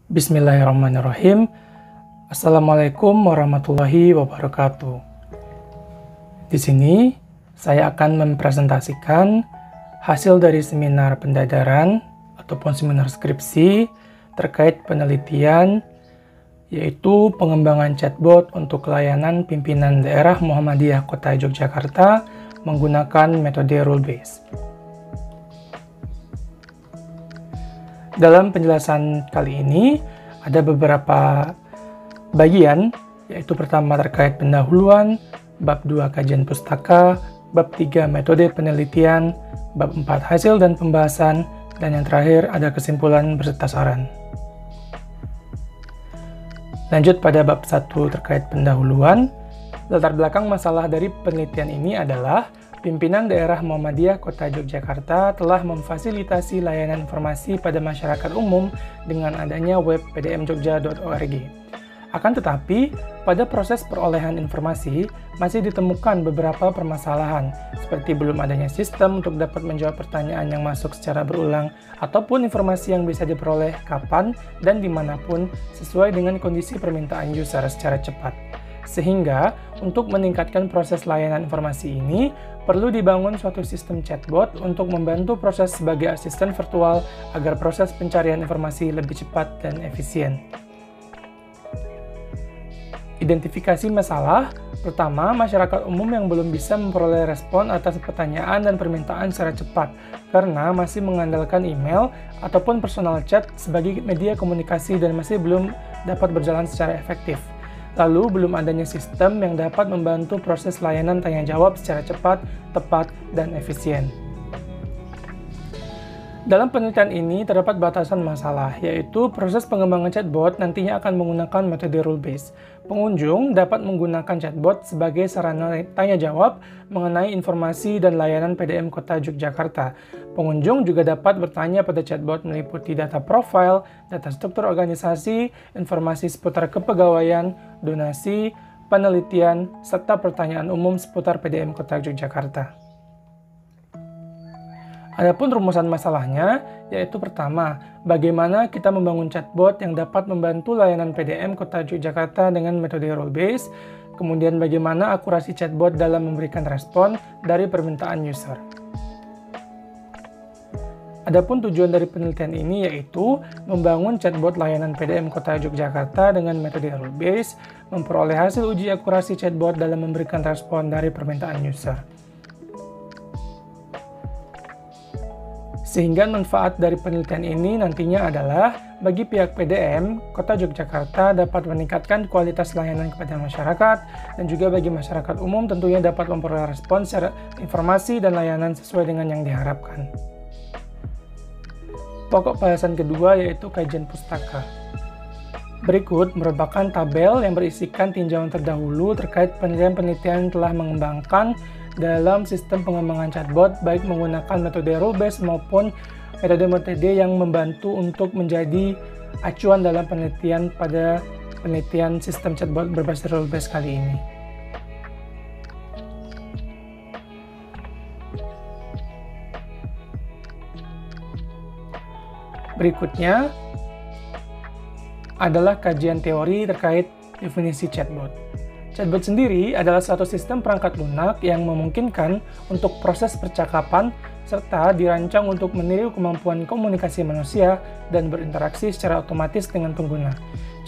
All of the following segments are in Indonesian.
Bismillahirrahmanirrahim. Assalamualaikum warahmatullahi wabarakatuh. Di sini saya akan mempresentasikan hasil dari seminar pendadaran ataupun seminar skripsi terkait penelitian, yaitu pengembangan chatbot untuk layanan pimpinan daerah Muhammadiyah Kota Yogyakarta menggunakan metode rule-based. Dalam penjelasan kali ini, ada beberapa bagian, yaitu pertama terkait pendahuluan, bab 2 kajian pustaka, bab 3 metode penelitian, bab 4 hasil dan pembahasan, dan yang terakhir ada kesimpulan beserta saran. Lanjut pada bab 1 terkait pendahuluan, latar belakang masalah dari penelitian ini adalah pimpinan daerah Muhammadiyah Kota Yogyakarta telah memfasilitasi layanan informasi pada masyarakat umum dengan adanya web pdmjogja.org. Akan tetapi, pada proses perolehan informasi masih ditemukan beberapa permasalahan, seperti belum adanya sistem untuk dapat menjawab pertanyaan yang masuk secara berulang, ataupun informasi yang bisa diperoleh kapan dan dimanapun sesuai dengan kondisi permintaan user secara cepat. Sehingga, untuk meningkatkan proses layanan informasi ini, perlu dibangun suatu sistem chatbot untuk membantu proses sebagai asisten virtual agar proses pencarian informasi lebih cepat dan efisien. Identifikasi masalah. Pertama, masyarakat umum yang belum bisa memperoleh respon atas pertanyaan dan permintaan secara cepat karena masih mengandalkan email ataupun personal chat sebagai media komunikasi dan masih belum dapat berjalan secara efektif. Lalu, belum adanya sistem yang dapat membantu proses layanan tanya jawab secara cepat, tepat, dan efisien. Dalam penelitian ini terdapat batasan masalah, yaitu proses pengembangan chatbot nantinya akan menggunakan metode rule-based. Pengunjung dapat menggunakan chatbot sebagai sarana tanya jawab mengenai informasi dan layanan PDM Kota Yogyakarta. Pengunjung juga dapat bertanya pada chatbot meliputi data profil, data struktur organisasi, informasi seputar kepegawaian, donasi, penelitian, serta pertanyaan umum seputar PDM Kota Yogyakarta. Adapun rumusan masalahnya, yaitu pertama, bagaimana kita membangun chatbot yang dapat membantu layanan PDM Kota Yogyakarta dengan metode role-based, kemudian bagaimana akurasi chatbot dalam memberikan respon dari permintaan user. Adapun tujuan dari penelitian ini yaitu membangun chatbot layanan PDM Kota Yogyakarta dengan metode role-based, memperoleh hasil uji akurasi chatbot dalam memberikan respon dari permintaan user. Sehingga manfaat dari penelitian ini nantinya adalah bagi pihak PDM, Kota Yogyakarta dapat meningkatkan kualitas layanan kepada masyarakat, dan juga bagi masyarakat umum tentunya dapat memperoleh respon secara informasi dan layanan sesuai dengan yang diharapkan. Pokok bahasan kedua yaitu kajian pustaka. Berikut merupakan tabel yang berisikan tinjauan terdahulu terkait penelitian-penelitian yang telah mengembangkan dalam sistem pengembangan chatbot, baik menggunakan metode rule-based maupun metode-metode yang membantu untuk menjadi acuan dalam penelitian pada penelitian sistem chatbot berbasis rule-based kali ini. Berikutnya adalah kajian teori terkait definisi chatbot. Chatbot sendiri adalah suatu sistem perangkat lunak yang memungkinkan untuk proses percakapan serta dirancang untuk meniru kemampuan komunikasi manusia dan berinteraksi secara otomatis dengan pengguna.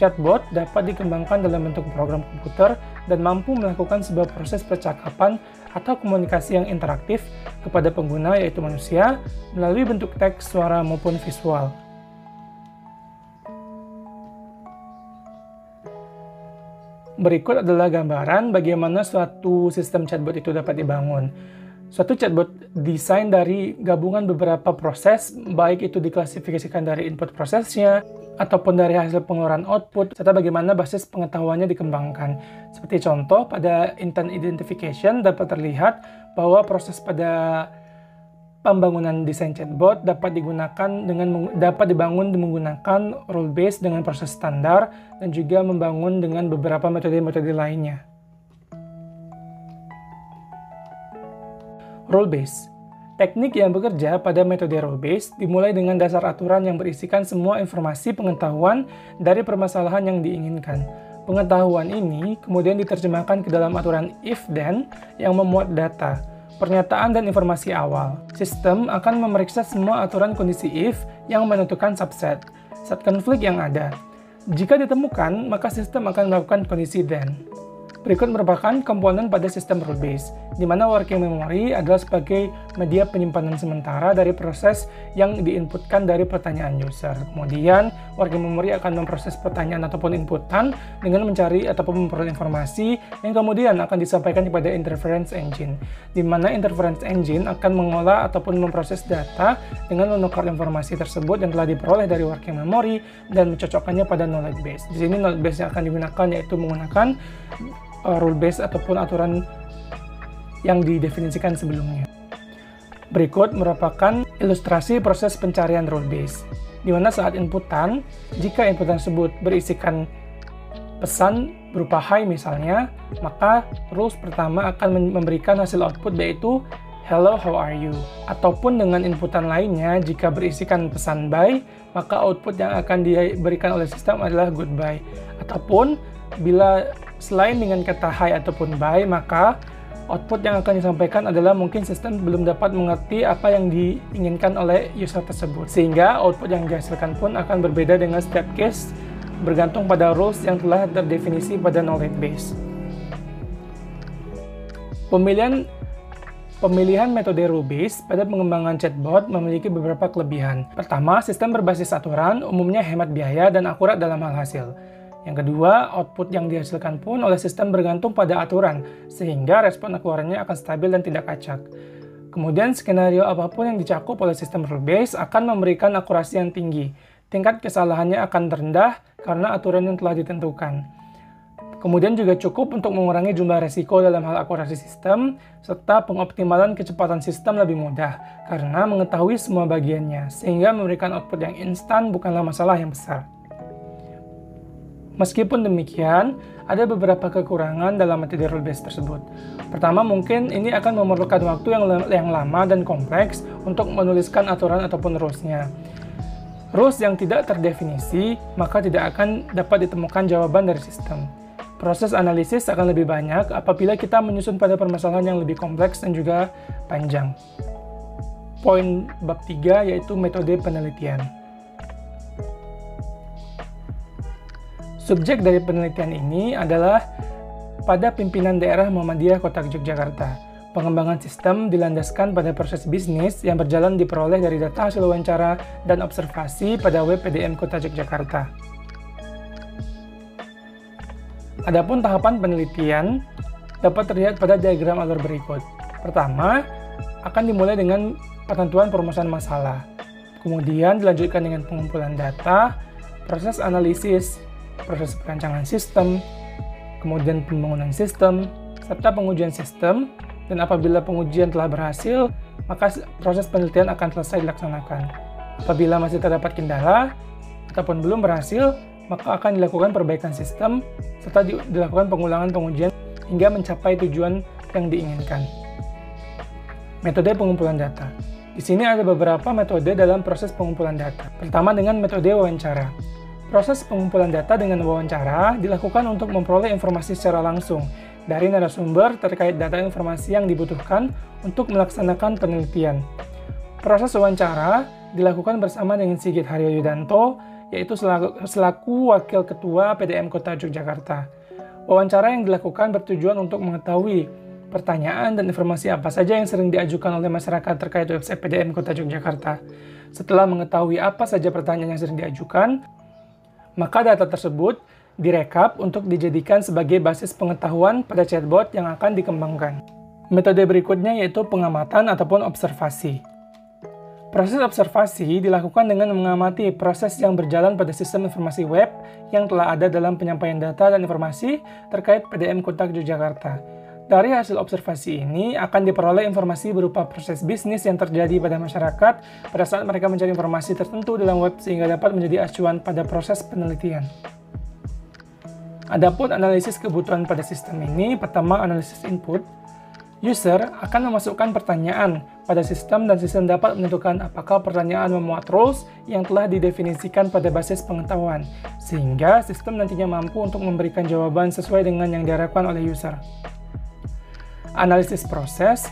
Chatbot dapat dikembangkan dalam bentuk program komputer dan mampu melakukan sebuah proses percakapan atau komunikasi yang interaktif kepada pengguna, yaitu manusia, melalui bentuk teks, suara, maupun visual. Berikut adalah gambaran bagaimana suatu sistem chatbot itu dapat dibangun. Suatu chatbot desain dari gabungan beberapa proses, baik itu diklasifikasikan dari input prosesnya, ataupun dari hasil pengeluaran output, serta bagaimana basis pengetahuannya dikembangkan. Seperti contoh, pada intent identification dapat terlihat bahwa proses pada pembangunan desain chatbot dapat dibangun menggunakan rule-based dengan proses standar dan juga membangun dengan beberapa metode-metode lainnya. Rule-based. Teknik yang bekerja pada metode rule-based dimulai dengan dasar aturan yang berisikan semua informasi pengetahuan dari permasalahan yang diinginkan. Pengetahuan ini kemudian diterjemahkan ke dalam aturan if-then yang memuat data, pernyataan dan informasi awal. Sistem akan memeriksa semua aturan kondisi if yang menentukan subset konflik yang ada. Jika ditemukan, maka sistem akan melakukan kondisi then. Berikut merupakan komponen pada sistem rule-based, di mana working memory adalah sebagai media penyimpanan sementara dari proses yang diinputkan dari pertanyaan user. Kemudian, working memory akan memproses pertanyaan ataupun inputan dengan mencari ataupun memperoleh informasi yang kemudian akan disampaikan kepada interference engine, di mana interference engine akan mengolah ataupun memproses data dengan menukar informasi tersebut yang telah diperoleh dari working memory dan mencocokkannya pada knowledge base. Di sini knowledge base yang akan digunakan yaitu menggunakan rule base ataupun aturan yang didefinisikan sebelumnya. Berikut merupakan ilustrasi proses pencarian rule base, di mana saat inputan, jika inputan tersebut berisikan pesan berupa hi misalnya, maka rules pertama akan memberikan hasil output yaitu hello, how are you? Ataupun dengan inputan lainnya, jika berisikan pesan bye, maka output yang akan diberikan oleh sistem adalah goodbye. Ataupun bila selain dengan kata hi ataupun bye, maka output yang akan disampaikan adalah mungkin sistem belum dapat mengerti apa yang diinginkan oleh user tersebut. Sehingga output yang dihasilkan pun akan berbeda dengan setiap case, bergantung pada rules yang telah terdefinisi pada knowledge base. Pemilihan metode rule-based pada pengembangan chatbot memiliki beberapa kelebihan. Pertama, sistem berbasis aturan umumnya hemat biaya dan akurat dalam hal hasil. Yang kedua, output yang dihasilkan pun oleh sistem bergantung pada aturan, sehingga respon keluarannya akan stabil dan tidak acak. Kemudian, skenario apapun yang dicakup oleh sistem rule-based akan memberikan akurasi yang tinggi. Tingkat kesalahannya akan rendah karena aturan yang telah ditentukan. Kemudian juga cukup untuk mengurangi jumlah resiko dalam hal akurasi sistem, serta pengoptimalan kecepatan sistem lebih mudah, karena mengetahui semua bagiannya, sehingga memberikan output yang instan bukanlah masalah yang besar. Meskipun demikian, ada beberapa kekurangan dalam metode rule-based tersebut. Pertama, mungkin ini akan memerlukan waktu yang lama dan kompleks untuk menuliskan aturan ataupun rules-nya. Rules yang tidak terdefinisi, maka tidak akan dapat ditemukan jawaban dari sistem. Proses analisis akan lebih banyak apabila kita menyusun pada permasalahan yang lebih kompleks dan juga panjang. Poin bab 3 yaitu metode penelitian. Subjek dari penelitian ini adalah pada pimpinan daerah Muhammadiyah Kota Yogyakarta. Pengembangan sistem dilandaskan pada proses bisnis yang berjalan diperoleh dari data hasil wawancara dan observasi pada web PDM Kota Yogyakarta. Adapun tahapan penelitian dapat terlihat pada diagram alur berikut. Pertama, akan dimulai dengan penentuan perumusan masalah. Kemudian dilanjutkan dengan pengumpulan data, proses analisis, proses perancangan sistem, kemudian pembangunan sistem, serta pengujian sistem, dan apabila pengujian telah berhasil, maka proses penelitian akan selesai dilaksanakan. Apabila masih terdapat kendala, ataupun belum berhasil, maka akan dilakukan perbaikan sistem, serta dilakukan pengulangan pengujian hingga mencapai tujuan yang diinginkan. Metode pengumpulan data. Di sini ada beberapa metode dalam proses pengumpulan data. Pertama dengan metode wawancara. Proses pengumpulan data dengan wawancara dilakukan untuk memperoleh informasi secara langsung dari narasumber terkait data informasi yang dibutuhkan untuk melaksanakan penelitian. Proses wawancara dilakukan bersama dengan Sigit Haryo Yudanto, yaitu selaku Wakil Ketua PDM Kota Yogyakarta. Wawancara yang dilakukan bertujuan untuk mengetahui pertanyaan dan informasi apa saja yang sering diajukan oleh masyarakat terkait website PDM Kota Yogyakarta. Setelah mengetahui apa saja pertanyaan yang sering diajukan, maka data tersebut direkap untuk dijadikan sebagai basis pengetahuan pada chatbot yang akan dikembangkan. Metode berikutnya yaitu pengamatan ataupun observasi. Proses observasi dilakukan dengan mengamati proses yang berjalan pada sistem informasi web yang telah ada dalam penyampaian data dan informasi terkait PDM Kota Yogyakarta. Dari hasil observasi ini akan diperoleh informasi berupa proses bisnis yang terjadi pada masyarakat pada saat mereka mencari informasi tertentu dalam web sehingga dapat menjadi acuan pada proses penelitian. Adapun analisis kebutuhan pada sistem ini, pertama analisis input. User akan memasukkan pertanyaan pada sistem dan sistem dapat menentukan apakah pertanyaan memuat rules yang telah didefinisikan pada basis pengetahuan, sehingga sistem nantinya mampu untuk memberikan jawaban sesuai dengan yang diharapkan oleh user. Analisis proses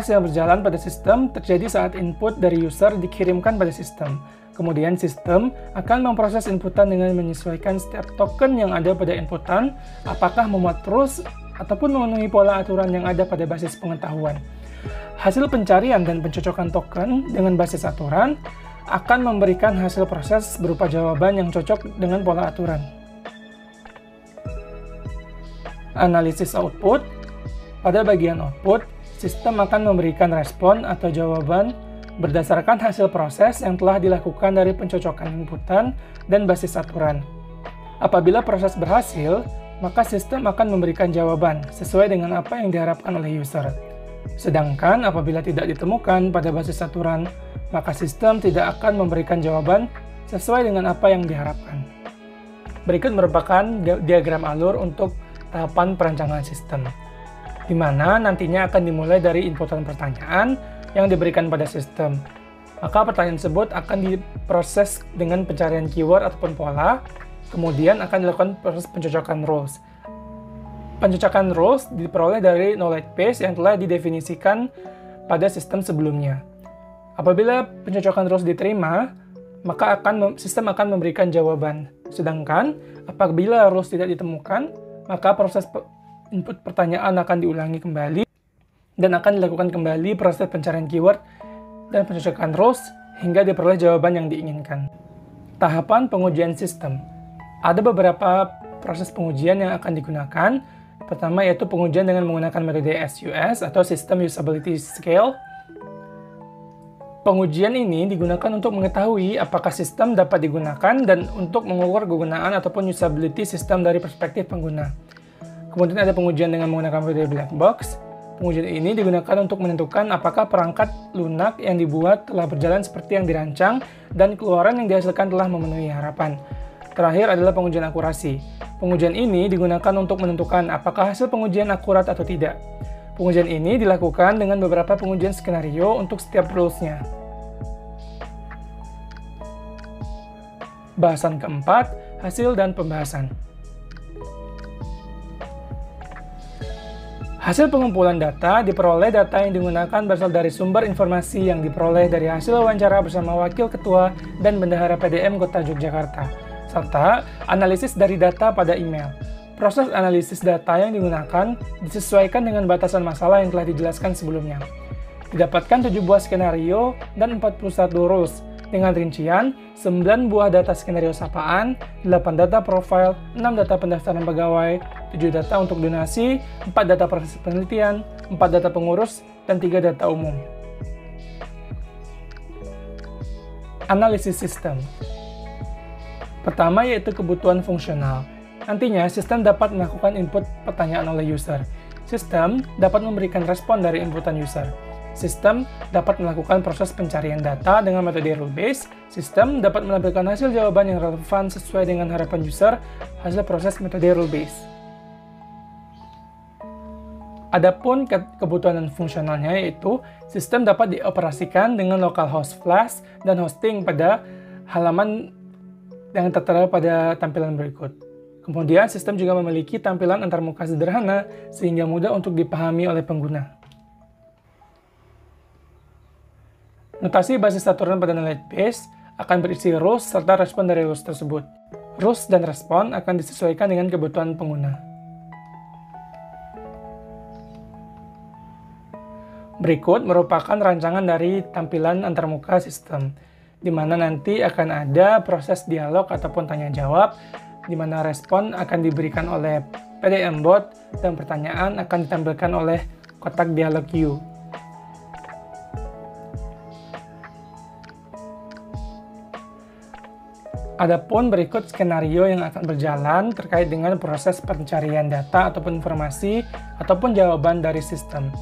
yang berjalan pada sistem terjadi saat input dari user dikirimkan pada sistem. Kemudian sistem akan memproses inputan dengan menyesuaikan setiap token yang ada pada inputan, apakah memuat rules ataupun memenuhi pola aturan yang ada pada basis pengetahuan. Hasil pencarian dan pencocokan token dengan basis aturan akan memberikan hasil proses berupa jawaban yang cocok dengan pola aturan. Analisis output. Pada bagian output, sistem akan memberikan respon atau jawaban berdasarkan hasil proses yang telah dilakukan dari pencocokan inputan dan basis aturan. Apabila proses berhasil, maka sistem akan memberikan jawaban sesuai dengan apa yang diharapkan oleh user. Sedangkan apabila tidak ditemukan pada basis aturan, maka sistem tidak akan memberikan jawaban sesuai dengan apa yang diharapkan. Berikut merupakan diagram alur untuk tahapan perancangan sistem, di mana nantinya akan dimulai dari inputan pertanyaan yang diberikan pada sistem. Maka pertanyaan tersebut akan diproses dengan pencarian keyword ataupun pola, kemudian akan dilakukan proses pencocokan rules. Pencocokan rules diperoleh dari knowledge base yang telah didefinisikan pada sistem sebelumnya. Apabila pencocokan rules diterima, maka sistem akan memberikan jawaban. Sedangkan apabila rules tidak ditemukan, maka proses input pertanyaan akan diulangi kembali dan akan dilakukan kembali proses pencarian keyword dan pencocokan rules hingga diperoleh jawaban yang diinginkan. Tahapan pengujian sistem. Ada beberapa proses pengujian yang akan digunakan. Pertama yaitu pengujian dengan menggunakan metode SUS atau System Usability Scale. Pengujian ini digunakan untuk mengetahui apakah sistem dapat digunakan dan untuk mengukur kegunaan ataupun usability sistem dari perspektif pengguna. Kemudian ada pengujian dengan menggunakan metode Black Box. Pengujian ini digunakan untuk menentukan apakah perangkat lunak yang dibuat telah berjalan seperti yang dirancang dan keluaran yang dihasilkan telah memenuhi harapan. Terakhir adalah pengujian akurasi. Pengujian ini digunakan untuk menentukan apakah hasil pengujian akurat atau tidak. Pengujian ini dilakukan dengan beberapa pengujian skenario untuk setiap rules-nya. Bahasan keempat, hasil dan pembahasan. Hasil pengumpulan data diperoleh data yang digunakan berasal dari sumber informasi yang diperoleh dari hasil wawancara bersama Wakil Ketua dan Bendahara PDM Kota Yogyakarta, serta analisis dari data pada email. Proses analisis data yang digunakan disesuaikan dengan batasan masalah yang telah dijelaskan sebelumnya. Didapatkan 7 buah skenario dan 41 rules, dengan rincian 9 buah data skenario sapaan, 8 data profile, 6 data pendaftaran pegawai, 7 data untuk donasi, 4 data proses penelitian, 4 data pengurus, dan 3 data umum. Analisis sistem. Pertama yaitu kebutuhan fungsional. Nantinya sistem dapat melakukan input pertanyaan oleh user. Sistem dapat memberikan respon dari inputan user. Sistem dapat melakukan proses pencarian data dengan metode rule-based. Sistem dapat menampilkan hasil jawaban yang relevan sesuai dengan harapan user hasil proses metode rule-based. Adapun kebutuhan fungsionalnya yaitu sistem dapat dioperasikan dengan localhost flash dan hosting pada halaman yang tertera pada tampilan berikut. Kemudian sistem juga memiliki tampilan antarmuka sederhana sehingga mudah untuk dipahami oleh pengguna. Notasi basis aturan pada knowledge base akan berisi rules serta respon dari rules tersebut. Rules dan respon akan disesuaikan dengan kebutuhan pengguna. Berikut merupakan rancangan dari tampilan antarmuka sistem, di mana nanti akan ada proses dialog ataupun tanya-jawab, di mana respon akan diberikan oleh PDM bot dan pertanyaan akan ditampilkan oleh kotak dialog queue. Adapun berikut skenario yang akan berjalan terkait dengan proses pencarian data ataupun informasi ataupun jawaban dari sistem.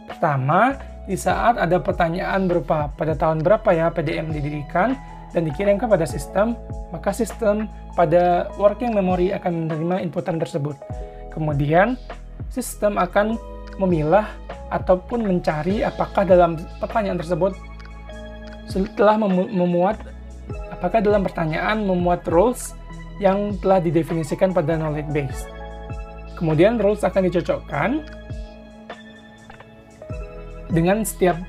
Pertama, di saat ada pertanyaan berupa pada tahun berapa ya PDM didirikan dan dikirimkan pada sistem, maka sistem pada working memory akan menerima inputan tersebut. Kemudian, sistem akan memilah ataupun mencari apakah dalam pertanyaan tersebut apakah dalam pertanyaan memuat rules yang telah didefinisikan pada knowledge base. Kemudian rules akan dicocokkan dengan setiap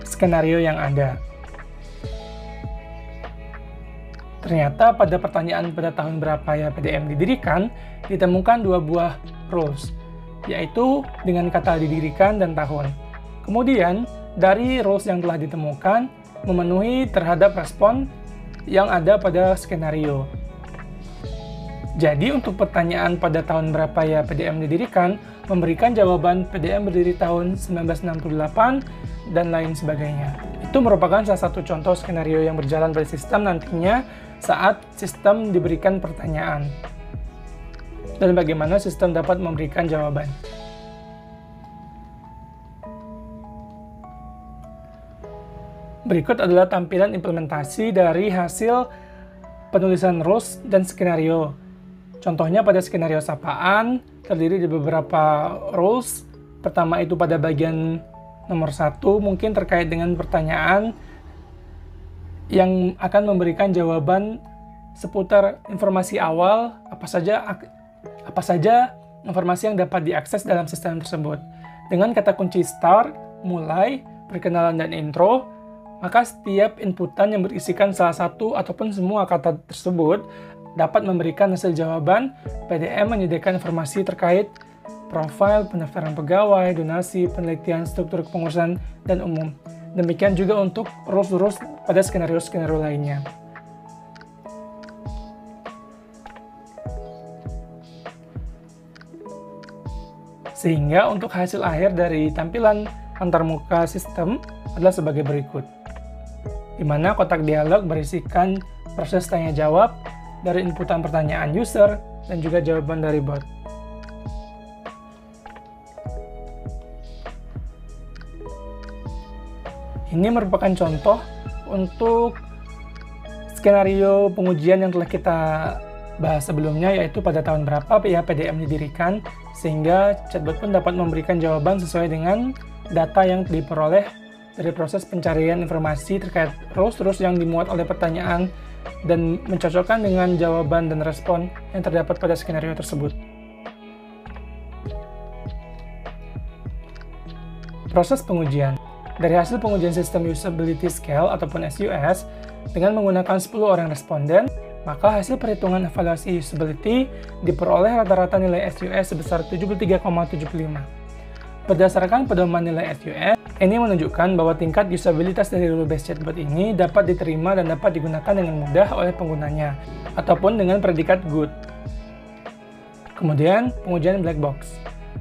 skenario yang ada. Ternyata pada pertanyaan pada tahun berapa ya PDM didirikan, ditemukan 2 buah rules, yaitu dengan kata didirikan dan tahun. Kemudian, dari rules yang telah ditemukan, memenuhi terhadap respon yang ada pada skenario. Jadi, untuk pertanyaan pada tahun berapa ya PDM didirikan, memberikan jawaban PDM berdiri tahun 1968, dan lain sebagainya. Itu merupakan salah satu contoh skenario yang berjalan pada sistem nantinya saat sistem diberikan pertanyaan, dan bagaimana sistem dapat memberikan jawaban. Berikut adalah tampilan implementasi dari hasil penulisan rules dan skenario. Contohnya pada skenario sapaan, terdiri dari beberapa rules. Pertama itu pada bagian nomor 1, mungkin terkait dengan pertanyaan yang akan memberikan jawaban seputar informasi awal, apa saja informasi yang dapat diakses dalam sistem tersebut. Dengan kata kunci start, mulai, perkenalan dan intro, maka setiap inputan yang berisikan salah satu ataupun semua kata tersebut dapat memberikan hasil jawaban. PDM menyediakan informasi terkait profil, pendaftaran pegawai, donasi, penelitian, struktur kepengurusan, dan umum. Demikian juga untuk rules-rules pada skenario-skenario lainnya. Sehingga untuk hasil akhir dari tampilan antarmuka sistem adalah sebagai berikut, di mana kotak dialog berisikan proses tanya-jawab dari inputan pertanyaan user dan juga jawaban dari bot. Ini merupakan contoh untuk skenario pengujian yang telah kita bahas sebelumnya, yaitu pada tahun berapa ya PDM didirikan, sehingga chatbot pun dapat memberikan jawaban sesuai dengan data yang diperoleh dari proses pencarian informasi terkait rules yang dimuat oleh pertanyaan dan mencocokkan dengan jawaban dan respon yang terdapat pada skenario tersebut. Proses pengujian. Dari hasil pengujian sistem Usability Scale ataupun SUS, dengan menggunakan 10 orang responden, maka hasil perhitungan evaluasi usability diperoleh rata-rata nilai SUS sebesar 73,75. Berdasarkan pedoman nilai SUS, ini menunjukkan bahwa tingkat usabilitas dari rule-based chatbot ini dapat diterima dan dapat digunakan dengan mudah oleh penggunanya, ataupun dengan predikat good. Kemudian, pengujian black box.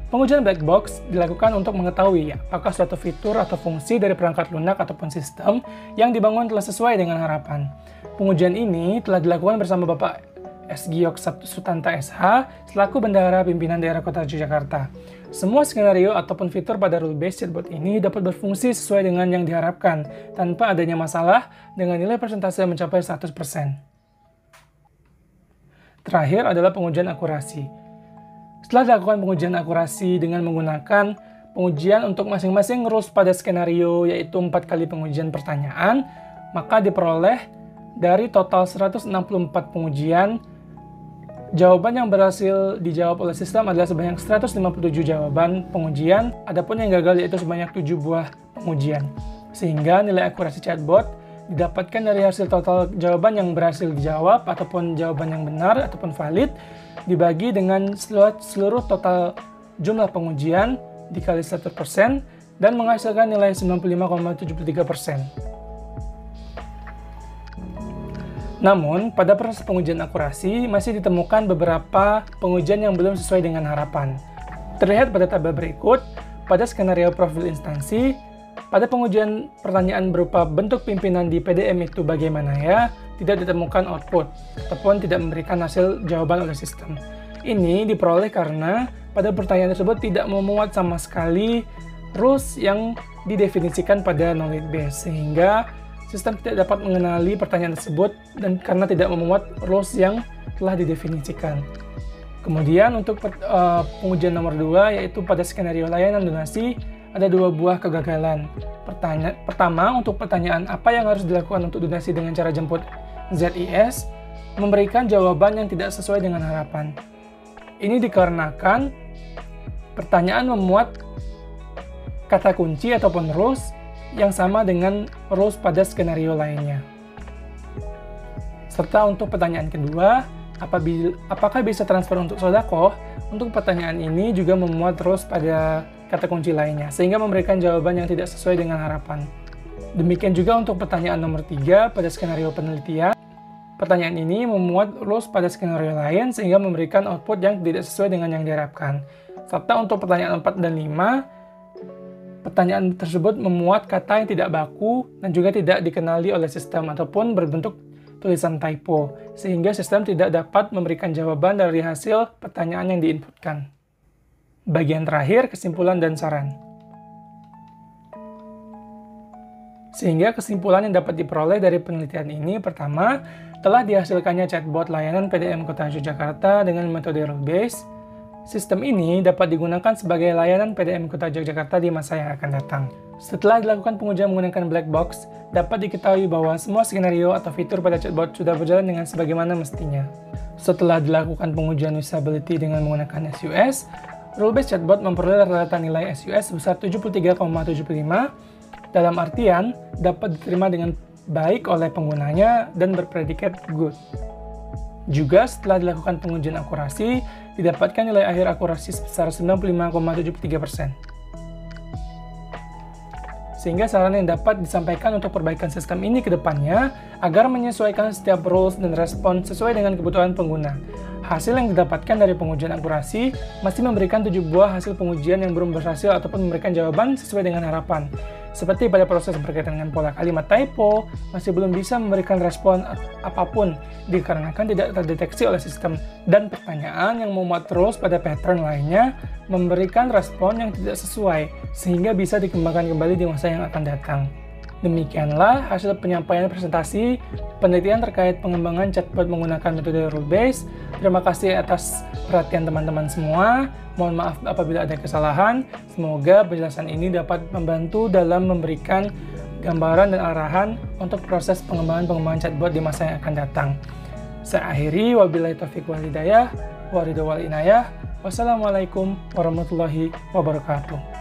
Pengujian black box dilakukan untuk mengetahui apakah suatu fitur atau fungsi dari perangkat lunak ataupun sistem yang dibangun telah sesuai dengan harapan. Pengujian ini telah dilakukan bersama Bapak S. Giok Sutanta SH selaku Bendahara Pimpinan Daerah Kota Yogyakarta. Semua skenario ataupun fitur pada rule-based chatbot ini dapat berfungsi sesuai dengan yang diharapkan tanpa adanya masalah dengan nilai persentase mencapai 100%. Terakhir adalah pengujian akurasi. Setelah dilakukan pengujian akurasi dengan menggunakan pengujian untuk masing-masing rules pada skenario, yaitu 4 kali pengujian pertanyaan, maka diperoleh dari total 164 pengujian, jawaban yang berhasil dijawab oleh sistem adalah sebanyak 157 jawaban pengujian, adapun yang gagal yaitu sebanyak 7 buah pengujian. Sehingga nilai akurasi chatbot didapatkan dari hasil total jawaban yang berhasil dijawab ataupun jawaban yang benar ataupun valid dibagi dengan seluruh total jumlah pengujian dikali 100% dan menghasilkan nilai 95,73%. Namun, pada proses pengujian akurasi masih ditemukan beberapa pengujian yang belum sesuai dengan harapan. Terlihat pada tabel berikut, pada skenario profil instansi, pada pengujian pertanyaan berupa bentuk pimpinan di PDM itu bagaimana ya, tidak ditemukan output, ataupun tidak memberikan hasil jawaban oleh sistem. Ini diperoleh karena pada pertanyaan tersebut tidak memuat sama sekali rules yang didefinisikan pada knowledge base, sehingga sistem tidak dapat mengenali pertanyaan tersebut dan karena tidak memuat rules yang telah didefinisikan. Kemudian untuk pengujian nomor 2, yaitu pada skenario layanan donasi, ada 2 buah kegagalan. Pertama, untuk pertanyaan apa yang harus dilakukan untuk donasi dengan cara jemput ZIS, memberikan jawaban yang tidak sesuai dengan harapan. Ini dikarenakan pertanyaan memuat kata kunci ataupun rules yang sama dengan rules pada skenario lainnya. Serta untuk pertanyaan kedua, apakah bisa transfer untuk sedekah? Untuk pertanyaan ini juga memuat rules pada kata kunci lainnya, sehingga memberikan jawaban yang tidak sesuai dengan harapan. Demikian juga untuk pertanyaan nomor 3 pada skenario penelitian. Pertanyaan ini memuat rules pada skenario lain, sehingga memberikan output yang tidak sesuai dengan yang diharapkan. Serta untuk pertanyaan 4 dan 5, pertanyaan tersebut memuat kata yang tidak baku dan juga tidak dikenali oleh sistem ataupun berbentuk tulisan typo, sehingga sistem tidak dapat memberikan jawaban dari hasil pertanyaan yang diinputkan. Bagian terakhir, kesimpulan dan saran. Sehingga kesimpulan yang dapat diperoleh dari penelitian ini, pertama, telah dihasilkannya chatbot layanan PDM Kota Yogyakarta dengan metode rule-based. Sistem ini dapat digunakan sebagai layanan PDM Kota Yogyakarta di masa yang akan datang. Setelah dilakukan pengujian menggunakan black box, dapat diketahui bahwa semua skenario atau fitur pada chatbot sudah berjalan dengan sebagaimana mestinya. Setelah dilakukan pengujian usability dengan menggunakan SUS, rule-based chatbot memperoleh rata nilai SUS sebesar 73,75, dalam artian dapat diterima dengan baik oleh penggunanya dan berpredikat good. Juga setelah dilakukan pengujian akurasi, didapatkan nilai akhir akurasi sebesar 95,73%. Sehingga saran yang dapat disampaikan untuk perbaikan sistem ini ke depannya agar menyesuaikan setiap rules dan respon sesuai dengan kebutuhan pengguna. Hasil yang didapatkan dari pengujian akurasi masih memberikan 7 buah hasil pengujian yang belum berhasil ataupun memberikan jawaban sesuai dengan harapan. Seperti pada proses berkaitan dengan pola kalimat typo, masih belum bisa memberikan respon apapun dikarenakan tidak terdeteksi oleh sistem, dan pertanyaan yang memuat rules pada pattern lainnya memberikan respon yang tidak sesuai, sehingga bisa dikembangkan kembali di masa yang akan datang. Demikianlah hasil penyampaian presentasi penelitian terkait pengembangan chatbot menggunakan metode rule-based. Terima kasih atas perhatian teman-teman semua. Mohon maaf apabila ada kesalahan. Semoga penjelasan ini dapat membantu dalam memberikan gambaran dan arahan untuk proses pengembangan chatbot di masa yang akan datang. Saya akhiri, wabillahi taufiq wal hidayah, wa ridho wal inayah. Wassalamualaikum warahmatullahi wabarakatuh.